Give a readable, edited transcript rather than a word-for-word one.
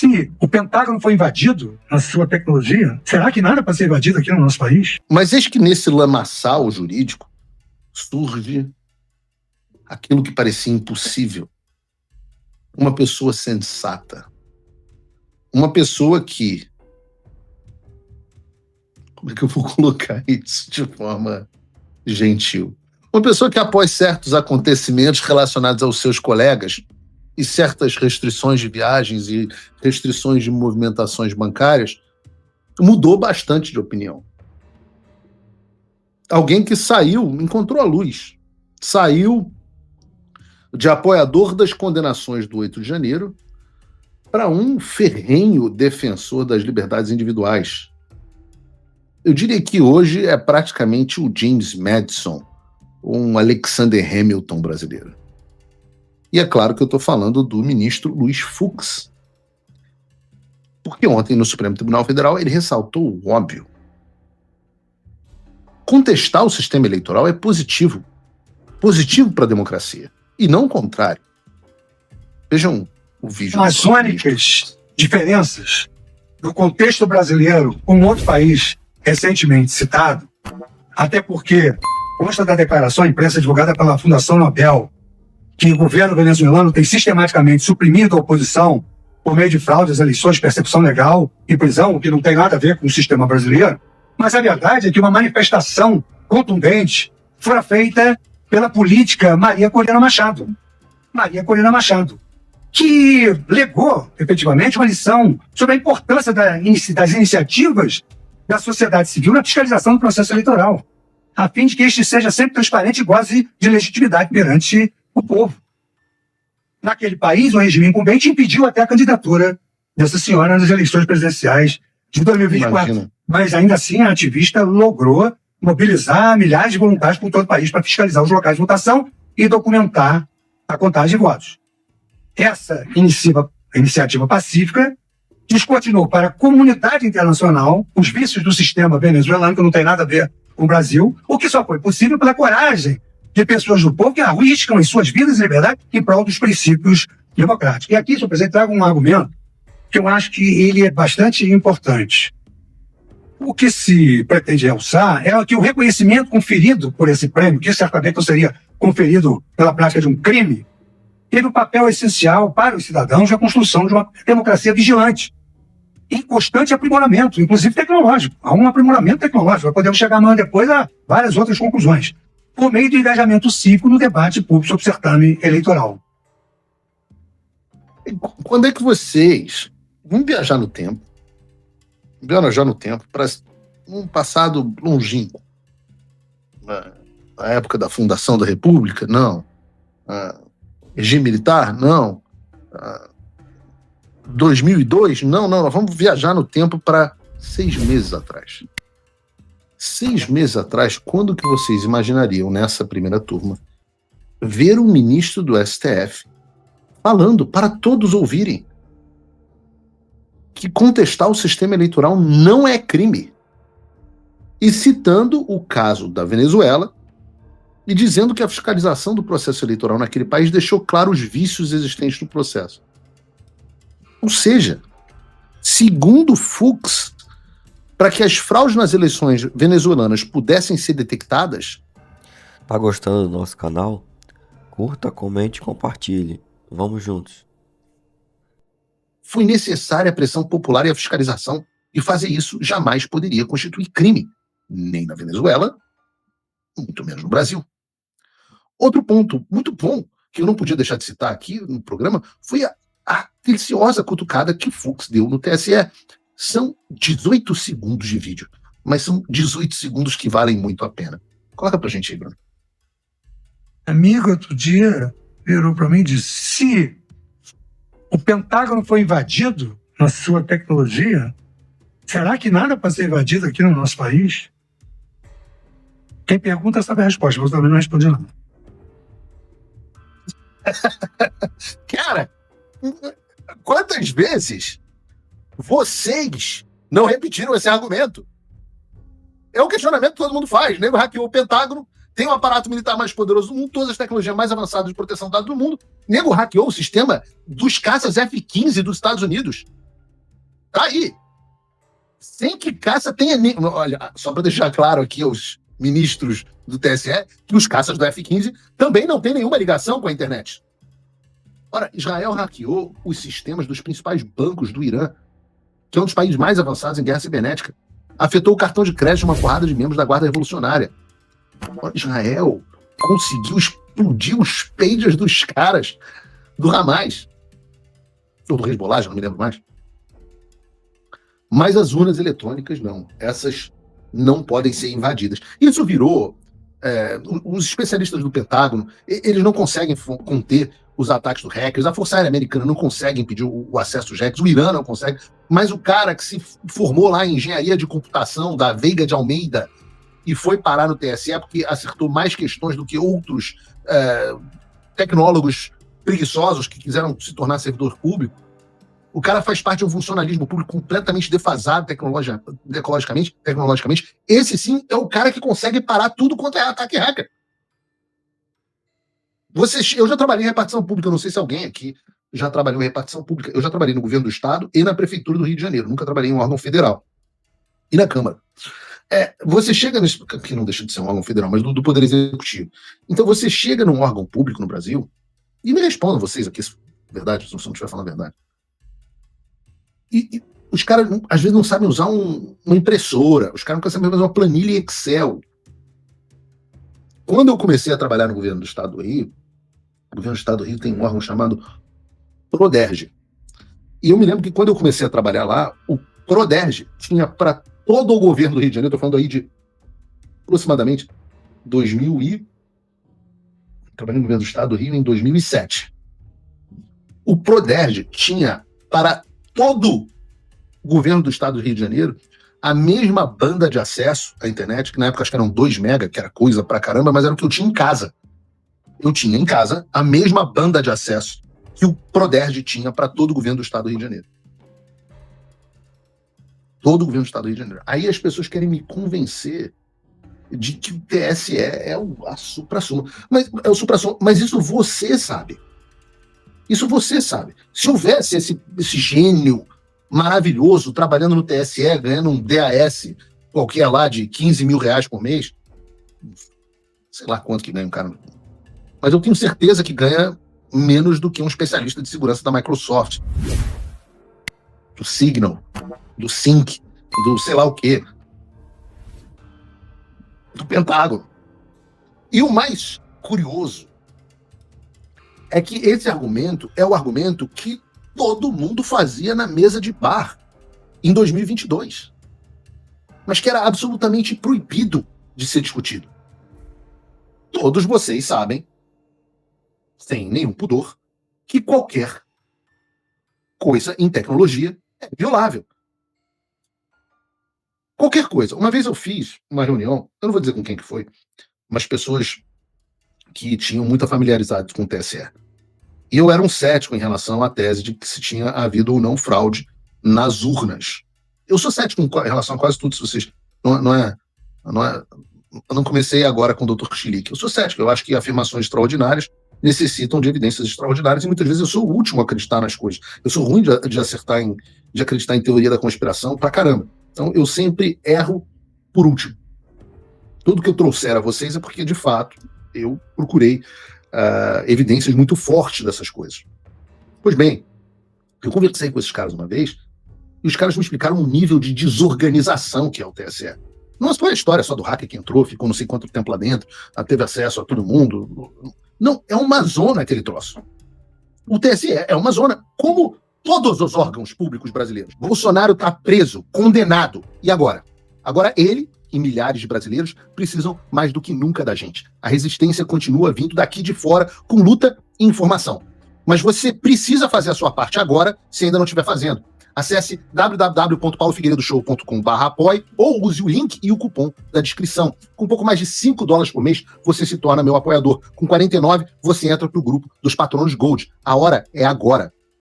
Se o Pentágono foi invadido na sua tecnologia, será que nada para ser invadido aqui no nosso país? Mas eis que nesse lamaçal jurídico surge aquilo que parecia impossível. Uma pessoa sensata. Uma pessoa que... Como é que eu vou colocar isso de forma gentil? Uma pessoa que, após certos acontecimentos relacionados aos seus colegas e certas restrições de viagens e restrições de movimentações bancárias, mudou bastante de opinião. Alguém que saiu, encontrou a luz, saiu de apoiador das condenações do 8 de janeiro para um ferrenho defensor das liberdades individuais. Eu diria que hoje é praticamente o James Madison, um Alexander Hamilton brasileiro. E é claro que eu estou falando do ministro Luiz Fux. Porque ontem, no Supremo Tribunal Federal, ele ressaltou o óbvio. Contestar o sistema eleitoral é positivo. Positivo para a democracia. E não o contrário. Vejam o vídeo. As únicas diferenças do contexto brasileiro com outro país recentemente citado, até porque consta da declaração, imprensa divulgada pela Fundação Nobel, que o governo venezuelano tem sistematicamente suprimido a oposição por meio de fraude às eleições, percepção legal e prisão, o que não tem nada a ver com o sistema brasileiro. Mas a verdade é que uma manifestação contundente fora feita pela política Maria Corina Machado. Maria Corina Machado, que legou, efetivamente, uma lição sobre a importância das iniciativas da sociedade civil na fiscalização do processo eleitoral, a fim de que este seja sempre transparente e goze de legitimidade perante o povo. Naquele país, o regime incumbente impediu até a candidatura dessa senhora nas eleições presidenciais de 2024. Imagina. Mas ainda assim, a ativista logrou mobilizar milhares de voluntários por todo o país para fiscalizar os locais de votação e documentar a contagem de votos. Essa iniciativa pacífica descortinou para a comunidade internacional os vícios do sistema venezuelano, que não tem nada a ver com o Brasil, o que só foi possível pela coragem de pessoas do povo que arriscam em suas vidas e liberdade em prol dos princípios democráticos. E aqui, senhor presidente, trago um argumento que eu acho que ele é bastante importante. O que se pretende realçar é que o reconhecimento conferido por esse prêmio, que certamente não seria conferido pela prática de um crime, teve um papel essencial para os cidadãos na construção de uma democracia vigilante, em constante aprimoramento, inclusive tecnológico. Há um aprimoramento tecnológico, podemos chegar amanhã depois a várias outras conclusões, por meio do engajamento cívico no debate público sobre o certame eleitoral. Quando é que vocês vão viajar no tempo para um passado longínquo? Na época da fundação da República? Não. Regime militar? Não. 2002? Não. Nós vamos viajar no tempo para 6 meses atrás. 6 meses atrás, quando que vocês imaginariam, nessa primeira turma, ver o ministro do STF falando para todos ouvirem que contestar o sistema eleitoral não é crime? E citando o caso da Venezuela e dizendo que a fiscalização do processo eleitoral naquele país deixou claro os vícios existentes no processo. Ou seja, segundo Fux, para que as fraudes nas eleições venezuelanas pudessem ser detectadas... Tá gostando do nosso canal? Curta, comente e compartilhe. Vamos juntos. Foi necessária a pressão popular e a fiscalização, e fazer isso jamais poderia constituir crime, nem na Venezuela, muito menos no Brasil. Outro ponto muito bom, que eu não podia deixar de citar aqui no programa, foi a deliciosa cutucada que Fux deu no TSE. São 18 segundos de vídeo, mas são 18 segundos que valem muito a pena. Coloca pra gente aí, Bruno. Amigo, outro dia virou para mim e disse: se o Pentágono foi invadido na sua tecnologia, será que nada para ser invadido aqui no nosso país? Quem pergunta sabe a resposta, mas eu também não respondi nada. Cara, quantas vezes vocês não repetiram esse argumento? É um questionamento que todo mundo faz. O nego hackeou o Pentágono, tem o aparato militar mais poderoso do mundo, todas as tecnologias mais avançadas de proteção de dados do mundo. O nego hackeou o sistema dos caças F-15 dos Estados Unidos. Tá aí. Sem que caça tenha... Olha, só para deixar claro aqui aos ministros do TSE, que os caças do F-15 também não têm nenhuma ligação com a internet. Ora, Israel hackeou os sistemas dos principais bancos do Irã, que é um dos países mais avançados em guerra cibernética. Afetou o cartão de crédito de uma porrada de membros da Guarda Revolucionária. Ora, Israel conseguiu explodir os pagers dos caras do Hamas. Ou do Hezbollah, já não me lembro mais. Mas as urnas eletrônicas não. Essas não podem ser invadidas. Isso virou... os especialistas do Pentágono, eles não conseguem conter os ataques dos hackers, a Força Aérea Americana não consegue impedir o acesso dos hackers, o Irã não consegue, mas o cara que se formou lá em engenharia de computação da Veiga de Almeida e foi parar no TSE porque acertou mais questões do que outros tecnólogos preguiçosos que quiseram se tornar servidor público, o cara faz parte de um funcionalismo público completamente defasado tecnologicamente. Esse sim é o cara que consegue parar tudo quanto é ataque hacker. Eu já trabalhei em repartição pública, eu não sei se alguém aqui já trabalhou em repartição pública. Eu já trabalhei no governo do estado e na prefeitura do Rio de Janeiro. Nunca trabalhei em um órgão federal. E na Câmara. Você chega nesse... que não deixa de ser um órgão federal, mas do Poder Executivo. Então você chega num órgão público no Brasil, e me respondam vocês aqui, se verdade, se não estiver falando a verdade. E os caras, às vezes, não sabem usar uma impressora, os caras não sabem usar uma planilha Excel. Quando eu comecei a trabalhar no governo do Estado do Rio, o governo do Estado do Rio tem um órgão chamado Proderj. E eu me lembro que quando eu comecei a trabalhar lá, o Proderj tinha para todo o governo do Rio de Janeiro, estou falando aí de aproximadamente 2000 e... Trabalhei no governo do Estado do Rio em 2007. O Proderj tinha para todo o governo do Estado do Rio de Janeiro a mesma banda de acesso à internet, que na época acho que eram 2 mega, que era coisa pra caramba, mas era o que eu tinha em casa. Eu tinha em casa a mesma banda de acesso que o Proderj tinha para todo o governo do Estado do Rio de Janeiro. Todo o governo do Estado do Rio de Janeiro. Aí as pessoas querem me convencer de que o TSE é a supra-sumo. Mas isso você sabe. Isso você sabe. Se houvesse esse gênio maravilhoso trabalhando no TSE, ganhando um DAS qualquer lá de 15 mil reais por mês, sei lá quanto que ganha um cara, mas eu tenho certeza que ganha menos do que um especialista de segurança da Microsoft, do Signal, do Sync, do sei lá o quê, do Pentágono. E o mais curioso é que esse argumento é o argumento que todo mundo fazia na mesa de bar em 2022, mas que era absolutamente proibido de ser discutido. Todos vocês sabem, sem nenhum pudor, que qualquer coisa em tecnologia é violável. Qualquer coisa. Uma vez eu fiz uma reunião, eu não vou dizer com quem que foi, mas pessoas que tinham muita familiaridade com o TSE. E eu era um cético em relação à tese de que se tinha havido ou não fraude nas urnas. Eu sou cético em relação a quase tudo, se vocês... Eu não comecei agora com o Dr. Chilique. Eu sou cético, eu acho que afirmações extraordinárias necessitam de evidências extraordinárias e muitas vezes eu sou o último a acreditar nas coisas. Eu sou ruim de acreditar em teoria da conspiração pra caramba. Então eu sempre erro por último. Tudo que eu trouxer a vocês é porque, de fato, eu procurei evidências muito fortes dessas coisas. Pois bem, eu conversei com esses caras uma vez e os caras me explicaram um nível de desorganização que é o TSE. Não foi a história só do hacker que entrou, ficou não sei quanto tempo lá dentro, teve acesso a todo mundo. Não, é uma zona aquele troço. O TSE é uma zona, como todos os órgãos públicos brasileiros. Bolsonaro está preso, condenado. E agora? Agora ele e milhares de brasileiros precisam mais do que nunca da gente. A resistência continua vindo daqui de fora com luta e informação. Mas você precisa fazer a sua parte agora, se ainda não estiver fazendo. Acesse www.paulofigueiredoshow.com/apoie ou use o link e o cupom da descrição. Com um pouco mais de $5 por mês, você se torna meu apoiador. Com 49, você entra para o grupo dos patronos Gold. A hora é agora.